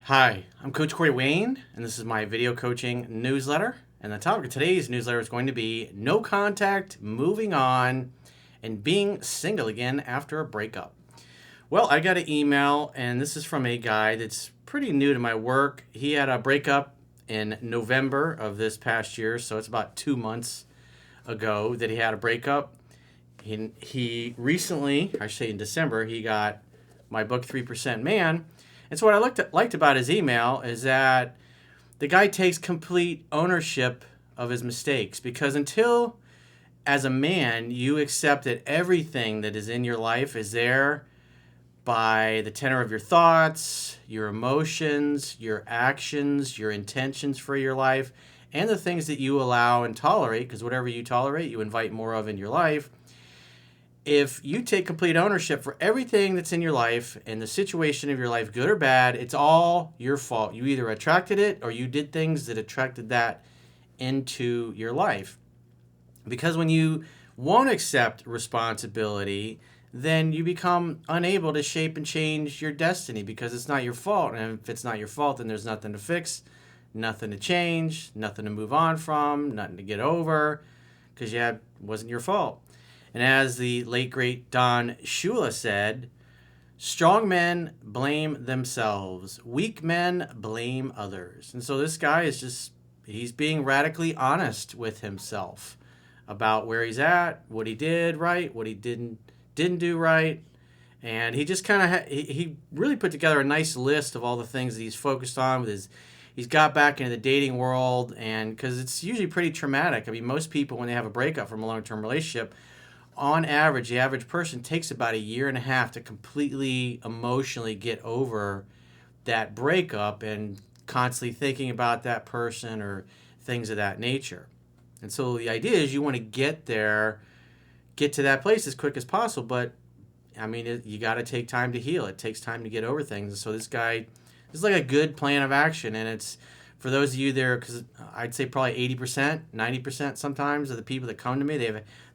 Hi, I'm Coach Corey Wayne, and this is my video coaching newsletter. And the topic of today's newsletter is going to be no contact, moving on, and being single again after a breakup. Well, I got an email, and this is from a guy that's pretty new to my work. He had a breakup in November of this past year, so it's about 2 months ago that he had a breakup. He recently, I should say in December, he got my book 3% Man. And so what I liked about his email is that the guy takes complete ownership of his mistakes, because until as a man you accept that everything that is in your life is there by the tenor of your thoughts, your emotions, your actions, your intentions for your life, and the things that you allow and tolerate, because whatever you tolerate, you invite more of in your life. If you take complete ownership for everything that's in your life and the situation of your life, good or bad, it's all your fault. You either attracted it or you did things that attracted that into your life. Because when you won't accept responsibility, then you become unable to shape and change your destiny, because it's not your fault. And if it's not your fault, then there's nothing to fix, nothing to change, nothing to move on from, nothing to get over, because it wasn't your fault. And as the late, great Don Shula said, strong men blame themselves. Weak men blame others. And so this guy he's being radically honest with himself about where he's at, what he did right, what he didn't do right. And he just kind of, he really put together a nice list of all the things that he's focused on with he's got back into the dating world. And because it's usually pretty traumatic. I mean, most people, when they have a breakup from a long-term relationship, on average, the average person takes about a year and a half to completely emotionally get over that breakup and constantly thinking about that person or things of that nature. And so the idea is you want to get to that place as quick as possible. But I mean, you got to take time to heal. It takes time to get over things. And so this is like a good plan of action. And it's for those of you there, because I'd say probably 80%, 90% sometimes of the people that come to me,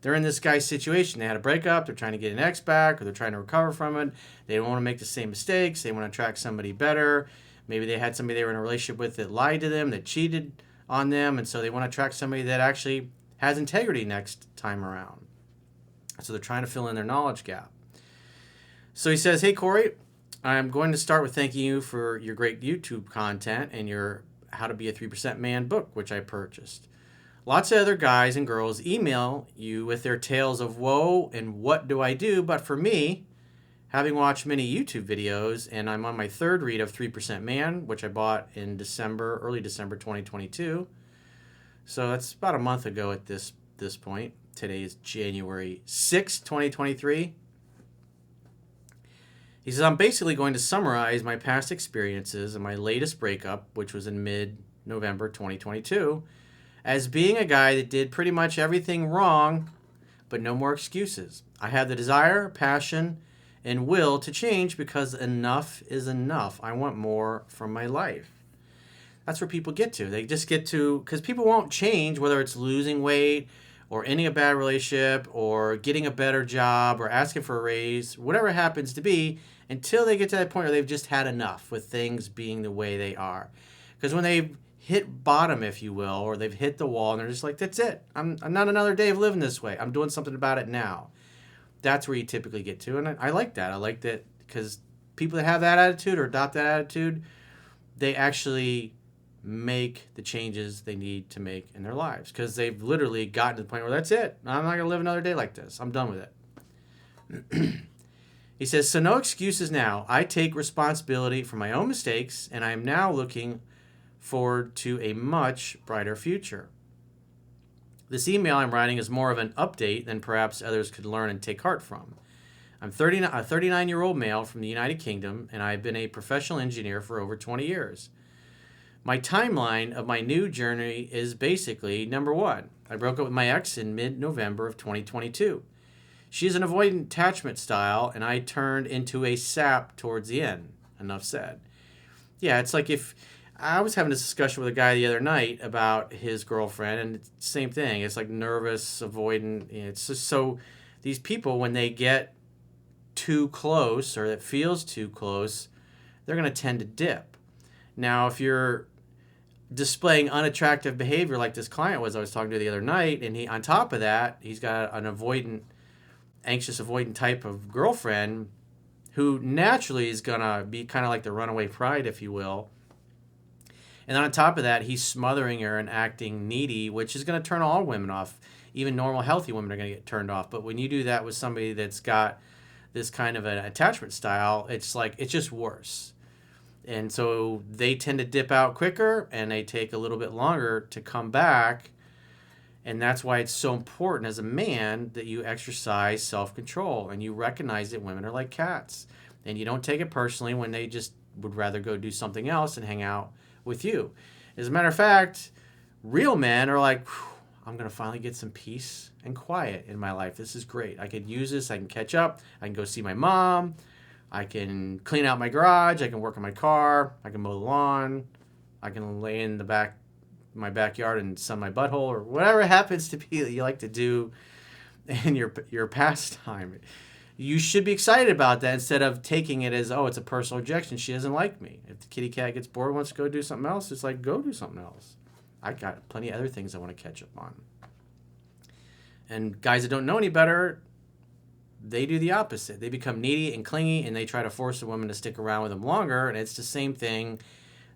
they're in this guy's situation. They had a breakup, they're trying to get an ex back, or they're trying to recover from it. They don't want to make the same mistakes. They want to attract somebody better. Maybe they had somebody they were in a relationship with that lied to them, that cheated on them, and so they want to attract somebody that actually has integrity next time around. So they're trying to fill in their knowledge gap. So he says, hey, Corey, I'm going to start with thanking you for your great YouTube content and your How to Be a 3% Man book, which I purchased. Lots of other guys and girls email you with their tales of woe and what do I do, but for me, having watched many YouTube videos, and I'm on my third read of 3% Man, which I bought in early December 2022. So that's about a month ago at this point. Today is January 6th, 2023. He says, I'm basically going to summarize my past experiences and my latest breakup, which was in mid-November 2022, as being a guy that did pretty much everything wrong, but no more excuses. I have the desire, passion, and will to change, because enough is enough. I want more from my life. That's where people get to. They just get to, because people won't change, whether it's losing weight or ending a bad relationship or getting a better job or asking for a raise, whatever it happens to be, until they get to that point where they've just had enough with things being the way they are. Because when they've hit bottom, if you will, or they've hit the wall and they're just like, that's it. I'm not another day of living this way. I'm doing something about it now. That's where you typically get to. And I like that. I like that because people that have that attitude or adopt that attitude, they actually make the changes they need to make in their lives, because they've literally gotten to the point where that's it. I'm not going to live another day like this. I'm done with it. He says, so no excuses now. I take responsibility for my own mistakes, and I am now looking forward to a much brighter future. This email I'm writing is more of an update than perhaps others could learn and take heart from. I'm a 39-year-old male from the United Kingdom, and I've been a professional engineer for over 20 years. My timeline of my new journey is basically, number one, I broke up with my ex in mid-November of 2022. She's an avoidant attachment style, and I turned into a sap towards the end. Enough said. Yeah, it's like if I was having this discussion with a guy the other night about his girlfriend, and it's the same thing. It's like nervous, avoidant. It's just so these people, when they get too close or it feels too close, they're going to tend to dip. Now, if you're displaying unattractive behavior like this client was I was talking to the other night, and he, on top of that, he's got an anxious avoidant type of girlfriend who naturally is gonna be kind of like the runaway pride, if you will. And then on top of that, he's smothering her and acting needy, which is going to turn all women off. Even normal, healthy women are going to get turned off. But when you do that with somebody that's got this kind of an attachment style, it's just worse. And so they tend to dip out quicker, and they take a little bit longer to come back. And that's why it's so important as a man that you exercise self-control and you recognize that women are like cats. And you don't take it personally when they just would rather go do something else and hang out with you. As a matter of fact, real men are like, I'm going to finally get some peace and quiet in my life. This is great. I could use this. I can catch up. I can go see my mom. I can clean out my garage. I can work on my car. I can mow the lawn. I can lay in my backyard and sun my butthole, or whatever it happens to be that you like to do in your pastime. You should be excited about that instead of taking it as, oh, it's a personal objection. She doesn't like me. If the kitty cat gets bored and wants to go do something else, it's like, go do something else. I got plenty of other things I want to catch up on. And guys that don't know any better, they do the opposite. They become needy and clingy, and they try to force a woman to stick around with them longer. And it's the same thing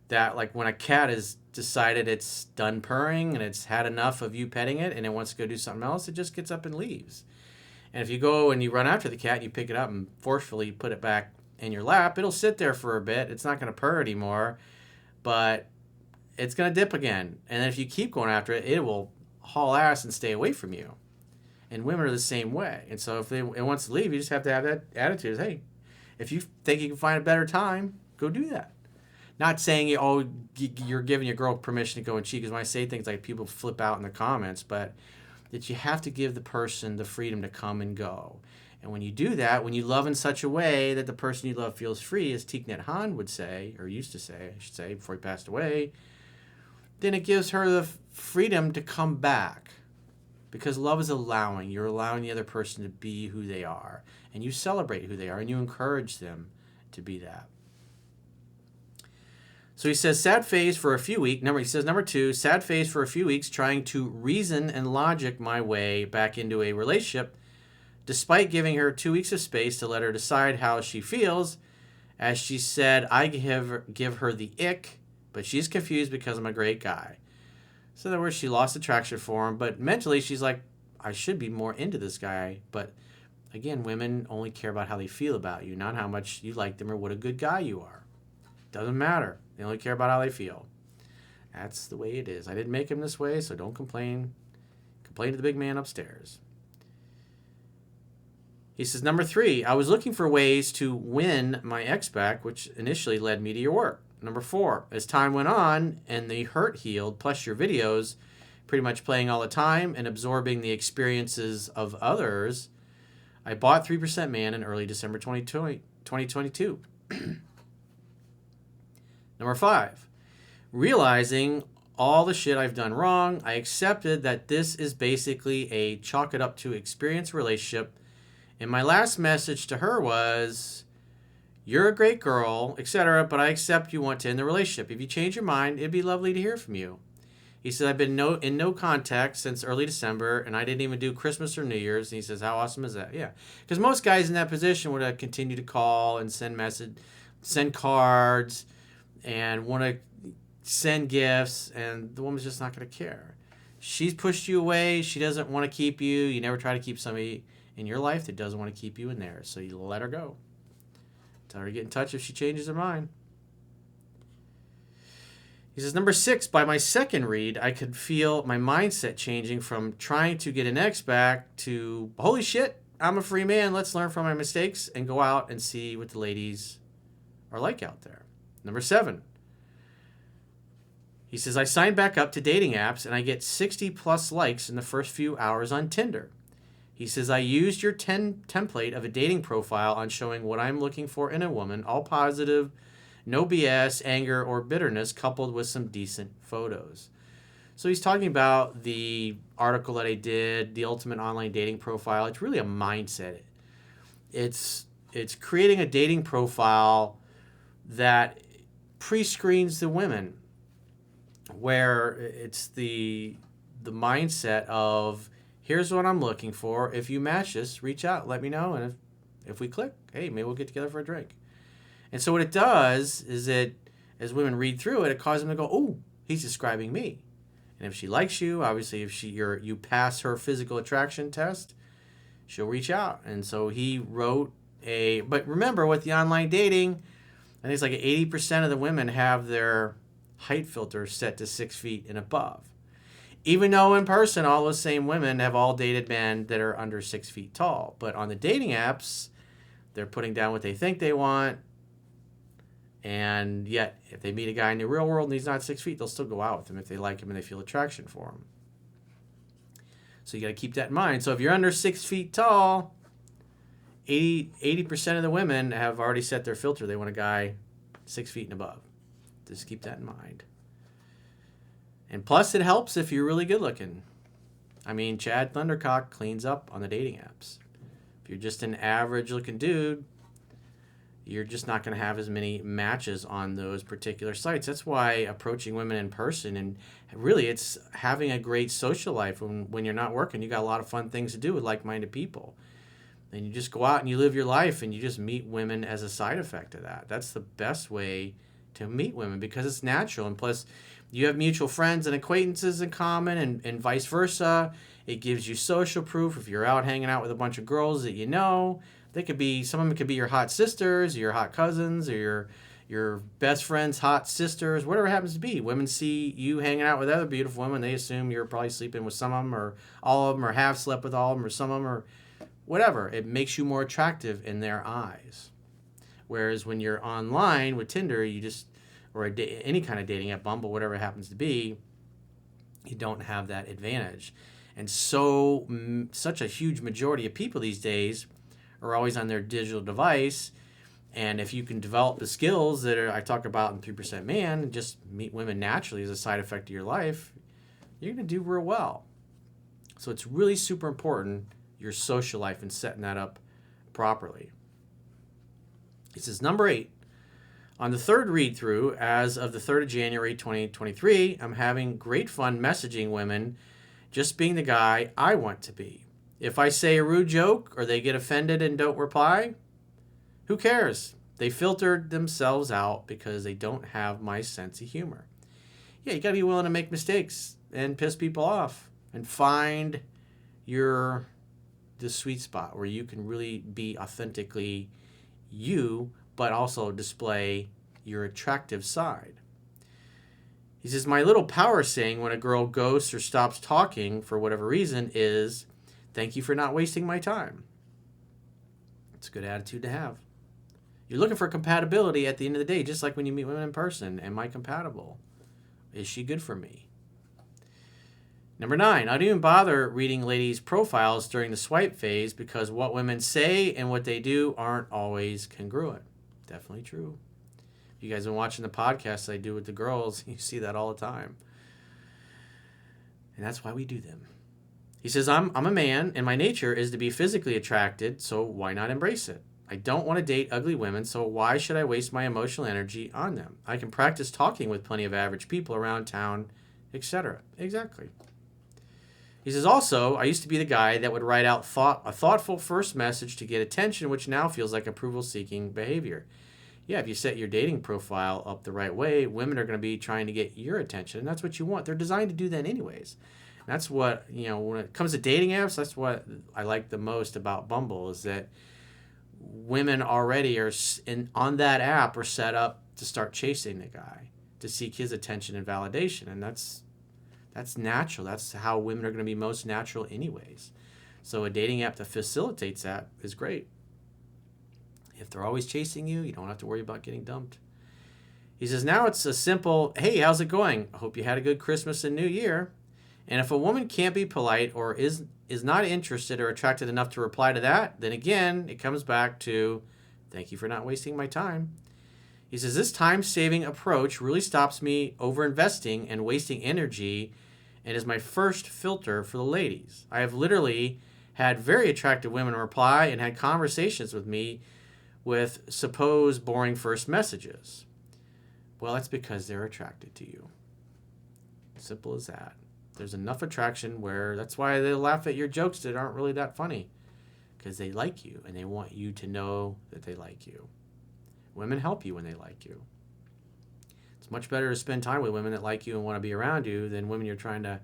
that, like, when a cat has decided it's done purring and it's had enough of you petting it and it wants to go do something else, it just gets up and leaves. And if you go and you run after the cat, you pick it up and forcefully put it back in your lap, it'll sit there for a bit. It's not going to purr anymore, but it's going to dip again. And then if you keep going after it, it will haul ass and stay away from you. And women are the same way. And so if it wants to leave, you just have to have that attitude. Hey, if you think you can find a better time, go do that. Not saying you're giving your girl permission to go and cheat, because when I say things like people flip out in the comments, but that you have to give the person the freedom to come and go. And when you do that, when you love in such a way that the person you love feels free, as Thich Nhat Hanh would say, or used to say, I should say, before he passed away, then it gives her the freedom to come back. Because love is allowing. You're allowing the other person to be who they are. And you celebrate who they are, and you encourage them to be that. So he says, sad phase for a few weeks. Number 2, sad phase for a few weeks trying to reason and logic my way back into a relationship, despite giving her 2 weeks of space to let her decide how she feels. As she said, I give her the ick, but she's confused because I'm a great guy. So in other words, she lost attraction for him, but mentally she's like, I should be more into this guy. But again, women only care about how they feel about you, not how much you like them or what a good guy you are. Doesn't matter. They only care about how they feel. That's the way it is. I didn't make him this way, so don't complain. Complain to the big man upstairs. He says, number 3, I was looking for ways to win my ex back, which initially led me to your work. Number 4, as time went on and the hurt healed, plus your videos, pretty much playing all the time and absorbing the experiences of others, I bought 3% Man in early December 2022. Number 5, realizing all the shit I've done wrong, I accepted that this is basically a chalk it up to experience relationship. And my last message to her was, you're a great girl, etc., but I accept you want to end the relationship. If you change your mind, it'd be lovely to hear from you. He said, I've been in no contact since early December, and I didn't even do Christmas or New Year's. And he says, how awesome is that? Yeah. Because most guys in that position would continue to call and send cards, and want to send gifts, and the woman's just not going to care. She's pushed you away. She doesn't want to keep you. You never try to keep somebody in your life that doesn't want to keep you in there. So you let her go. Tell her to get in touch if she changes her mind. He says, number 6, by my second read, I could feel my mindset changing from trying to get an ex back to, holy shit, I'm a free man. Let's learn from my mistakes and go out and see what the ladies are like out there. Number 7, he says, I signed back up to dating apps and I get 60 plus likes in the first few hours on Tinder. He says, I used your template of a dating profile on showing what I'm looking for in a woman, all positive, no BS, anger, or bitterness, coupled with some decent photos. So he's talking about the article that I did, the ultimate online dating profile. It's really a mindset. It's creating a dating profile that pre-screens the women, where it's the mindset of, here's what I'm looking for. If you match this, reach out, let me know, and if we click, hey, maybe we'll get together for a drink. And so what it does is as women read through it, it causes them to go, oh, he's describing me. And if she likes you, obviously, if you pass her physical attraction test, she'll reach out. And so he wrote but remember, with the online dating, I think it's like 80% of the women have their height filter set to 6 feet and above. Even though in person, all those same women have all dated men that are under 6 feet tall. But on the dating apps, they're putting down what they think they want. And yet, if they meet a guy in the real world and he's not 6 feet, they'll still go out with him if they like him and they feel attraction for him. So you got to keep that in mind. So if you're under 6 feet tall, 80% of the women have already set their filter. They want a guy 6 feet and above. Just keep that in mind. And plus, it helps if you're really good looking. I mean, Chad Thundercock cleans up on the dating apps. If you're just an average looking dude, you're just not going to have as many matches on those particular sites. That's why approaching women in person, and really it's having a great social life when you're not working. You got a lot of fun things to do with like-minded people. And you just go out and you live your life and you just meet women as a side effect of that. That's the best way to meet women because it's natural. And plus, you have mutual friends and acquaintances in common and vice versa. It gives you social proof if you're out hanging out with a bunch of girls that you know. They could be, some of them could be your hot sisters, or your hot cousins, or your best friend's hot sisters, whatever it happens to be. Women see you hanging out with other beautiful women. They assume you're probably sleeping with some of them, or all of them, or have slept with all of them, or some of them, or whatever. It makes you more attractive in their eyes. Whereas when you're online with Tinder, you just, or any kind of dating app, Bumble, whatever it happens to be, you don't have that advantage. And so, such a huge majority of people these days are always on their digital device. And if you can develop the skills that I talk about in 3% Man, and just meet women naturally as a side effect of your life, you're going to do real well. So it's really super important, your social life, and setting that up properly. It says, number 8, on the third read through, as of the 3rd of January 2023, I'm having great fun messaging women, just being the guy I want to be. If I say a rude joke or they get offended and don't reply, who cares? They filtered themselves out because they don't have my sense of humor. Yeah, you got to be willing to make mistakes and piss people off and find the sweet spot where you can really be authentically you, but also display your attractive side. He says, my little power saying when a girl ghosts or stops talking for whatever reason is, thank you for not wasting my time. It's a good attitude to have. You're looking for compatibility at the end of the day, just like when you meet women in person. Am I compatible? Is she good for me? Number 9, I don't even bother reading ladies' profiles during the swipe phase because what women say and what they do aren't always congruent. Definitely true. If you guys have been watching the podcasts I do with the girls, you see that all the time. And that's why we do them. He says, I'm a man, and my nature is to be physically attracted, so why not embrace it? I don't want to date ugly women, so why should I waste my emotional energy on them? I can practice talking with plenty of average people around town, etc. Exactly. He says, also, I used to be the guy that would write out a thoughtful first message to get attention, which now feels like approval-seeking behavior. Yeah, if you set your dating profile up the right way, women are going to be trying to get your attention, and that's what you want. They're designed to do that anyways. That's what, when it comes to dating apps, that's what I like the most about Bumble, is that women already on that app are set up to start chasing the guy, to seek his attention and validation. And that's natural. That's how women are going to be most natural anyways. So a dating app that facilitates that is great. If they're always chasing you, you don't have to worry about getting dumped. He says, now it's a simple, hey, how's it going? I hope you had a good Christmas and New Year. And if a woman can't be polite or is not interested or attracted enough to reply to that, then again, it comes back to, thank you for not wasting my time. He says, this time-saving approach really stops me over-investing and wasting energy and is my first filter for the ladies. I have literally had very attractive women reply and had conversations with me with supposed boring first messages. Well, that's because they're attracted to you. Simple as that. There's enough attraction where that's why they laugh at your jokes that aren't really that funny. Because they like you and they want you to know that they like you. Women help you when they like you. It's much better to spend time with women that like you and want to be around you than women you're trying to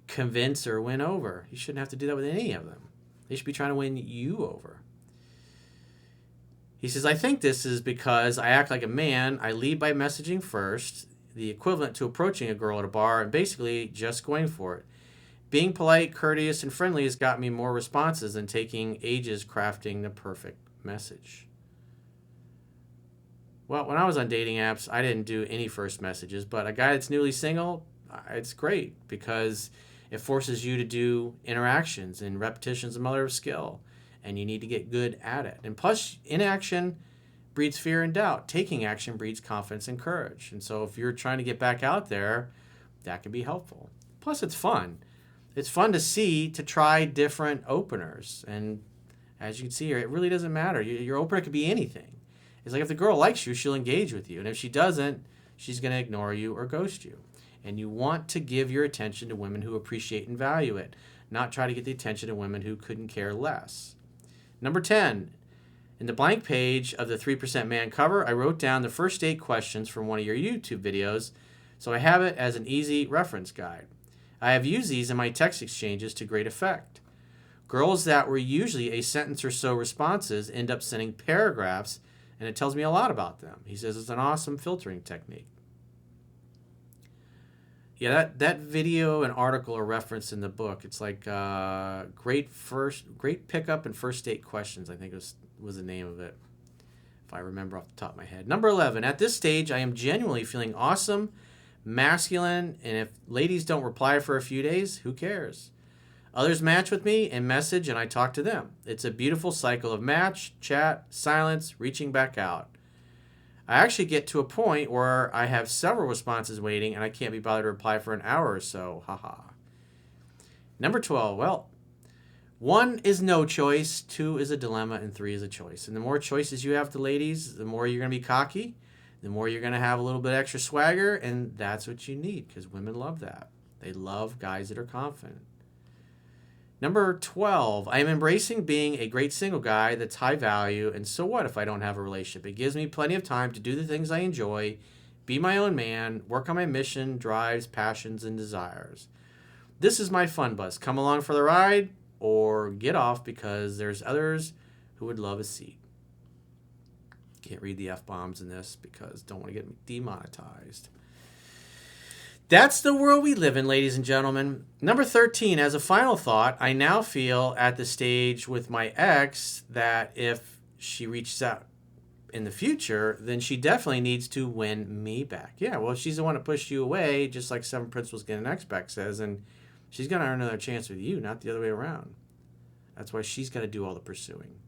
convince or win over. You shouldn't have to do that with any of them. They should be trying to win you over. He says, I think this is because I act like a man. I lead by messaging first, the equivalent to approaching a girl at a bar and basically just going for it. Being polite, courteous, and friendly has got me more responses than taking ages crafting the perfect message. Well, when I was on dating apps, I didn't do any first messages, but a guy that's newly single, it's great because it forces you to do interactions, and repetition's a mother of skill, and you need to get good at it. And plus, inaction breeds fear and doubt. Taking action breeds confidence and courage. And so if you're trying to get back out there, that can be helpful. Plus, it's fun. It's fun to try different openers. And as you can see here, it really doesn't matter. Your opener could be anything. It's like if the girl likes you, she'll engage with you. And if she doesn't, she's going to ignore you or ghost you. And you want to give your attention to women who appreciate and value it, not try to get the attention of women who couldn't care less. Number 10, in the blank page of the 3% Man cover, I wrote down the first 8 questions from one of your YouTube videos, so I have it as an easy reference guide. I have used these in my text exchanges to great effect. Girls that were usually a sentence or so responses end up sending paragraphs, and it tells me a lot about them. He says it's an awesome filtering technique. Yeah, that video and article are referenced in the book. It's like great pickup and first date questions, I think was the name of it, if I remember off the top of my head. Number 11, at this stage, I am genuinely feeling awesome, masculine, and if ladies don't reply for a few days, who cares? Others match with me and message, and I talk to them. It's a beautiful cycle of match, chat, silence, reaching back out. I actually get to a point where I have several responses waiting, and I can't be bothered to reply for an hour or so. Haha. Number 12, well, 1 is no choice, 2 is a dilemma, and 3 is a choice. And the more choices you have to ladies, the more you're going to be cocky, the more you're going to have a little bit extra swagger, and that's what you need, because women love that. They love guys that are confident. Number 12, I am embracing being a great single guy that's high value, and so what if I don't have a relationship? It gives me plenty of time to do the things I enjoy, be my own man, work on my mission, drives, passions, and desires. This is my fun bus. Come along for the ride or get off because there's others who would love a seat. Can't read the F-bombs in this because don't want to get demonetized. That's the world we live in, ladies and gentlemen. Number 13, as a final thought, I now feel at the stage with my ex that if she reaches out in the future, then she definitely needs to win me back. Yeah, well, she's the one that pushed you away, just like 7 Principles Get an X back says, and she's going to earn another chance with you, not the other way around. That's why she's got to do all the pursuing.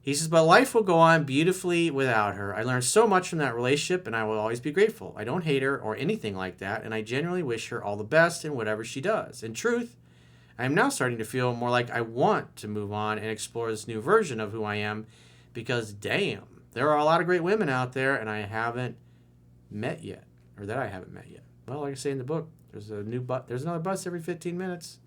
He says, but life will go on beautifully without her. I learned so much from that relationship, and I will always be grateful. I don't hate her or anything like that, and I genuinely wish her all the best in whatever she does. In truth, I am now starting to feel more like I want to move on and explore this new version of who I am because, damn, there are a lot of great women out there, and I haven't met yet, or that I haven't met yet. Well, like I say in the book, there's another bus every 15 minutes.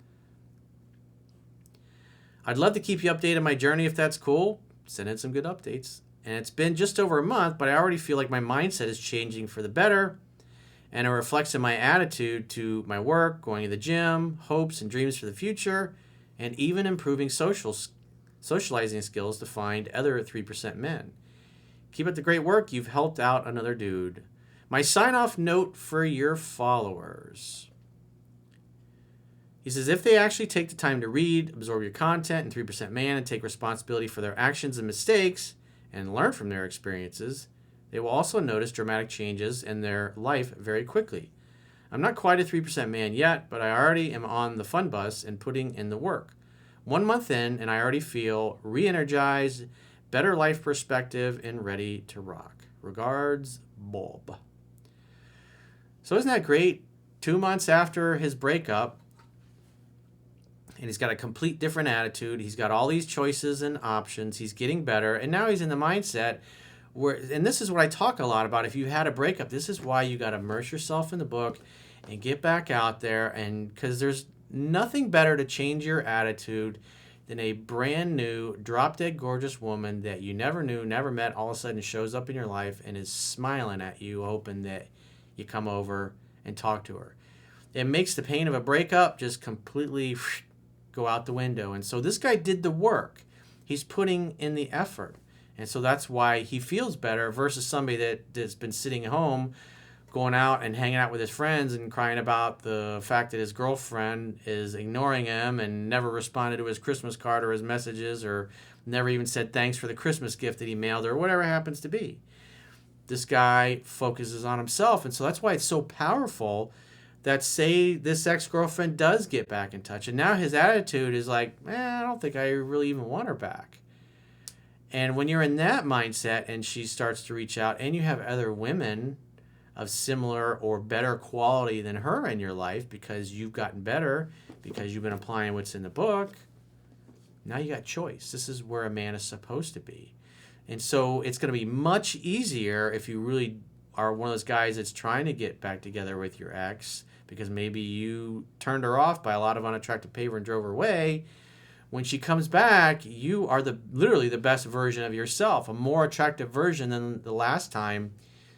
I'd love to keep you updated on my journey if that's cool. Send in some good updates. And it's been just over a month, but I already feel like my mindset is changing for the better. And it reflects in my attitude to my work, going to the gym, hopes and dreams for the future, and even improving socializing skills to find other 3% men. Keep up the great work. You've helped out another dude. My sign-off note for your followers. He says, if they actually take the time to read, absorb your content in 3% Man, and take responsibility for their actions and mistakes, and learn from their experiences, they will also notice dramatic changes in their life very quickly. I'm not quite a 3% Man yet, but I already am on the fun bus and putting in the work. 1 month in, and I already feel re-energized, better life perspective, and ready to rock. Regards, Bob. So isn't that great? 2 months after his breakup, and he's got a complete different attitude. He's got all these choices and options. He's getting better. And now he's in the mindset And this is what I talk a lot about. If you had a breakup, this is why you got to immerse yourself in the book and get back out there. And because there's nothing better to change your attitude than a brand new, drop dead gorgeous woman that you never knew, never met, all of a sudden shows up in your life and is smiling at you, hoping that you come over and talk to her. It makes the pain of a breakup just completely go out the window. And so this guy did the work. He's putting in the effort. And so that's why he feels better versus somebody that's been sitting at home, going out and hanging out with his friends and crying about the fact that his girlfriend is ignoring him and never responded to his Christmas card or his messages, or never even said thanks for the Christmas gift that he mailed her, or whatever it happens to be. This guy focuses on himself. And so that's why it's so powerful that, say this ex-girlfriend does get back in touch, and now his attitude is like, I don't think I really even want her back. And when you're in that mindset and she starts to reach out and you have other women of similar or better quality than her in your life because you've gotten better, because you've been applying what's in the book, now you got choice. This is where a man is supposed to be. And so it's going to be much easier if you really are one of those guys that's trying to get back together with your ex because maybe you turned her off by a lot of unattractive behavior and drove her away. When she comes back, you are literally the best version of yourself, a more attractive version than the last time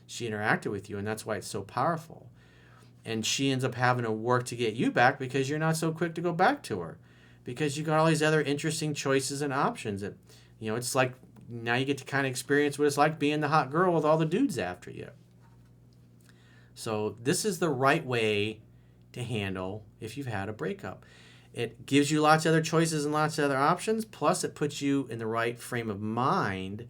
she interacted with you, and that's why it's so powerful. And she ends up having to work to get you back because you're not so quick to go back to her, because you got all these other interesting choices and options. That, it's like now you get to kind of experience what it's like being the hot girl with all the dudes after you. So this is the right way to handle if you've had a breakup. It gives you lots of other choices and lots of other options. Plus, it puts you in the right frame of mind,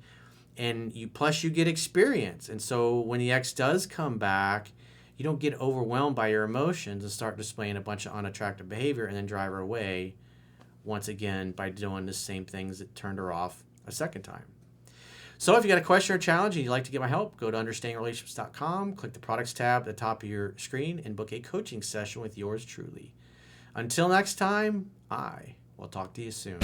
and plus you get experience. And so when the ex does come back, you don't get overwhelmed by your emotions and start displaying a bunch of unattractive behavior and then drive her away once again by doing the same things that turned her off a second time. So if you got a question or challenge and you'd like to get my help, go to understandingrelationships.com, click the products tab at the top of your screen, and book a coaching session with yours truly. Until next time, I will talk to you soon.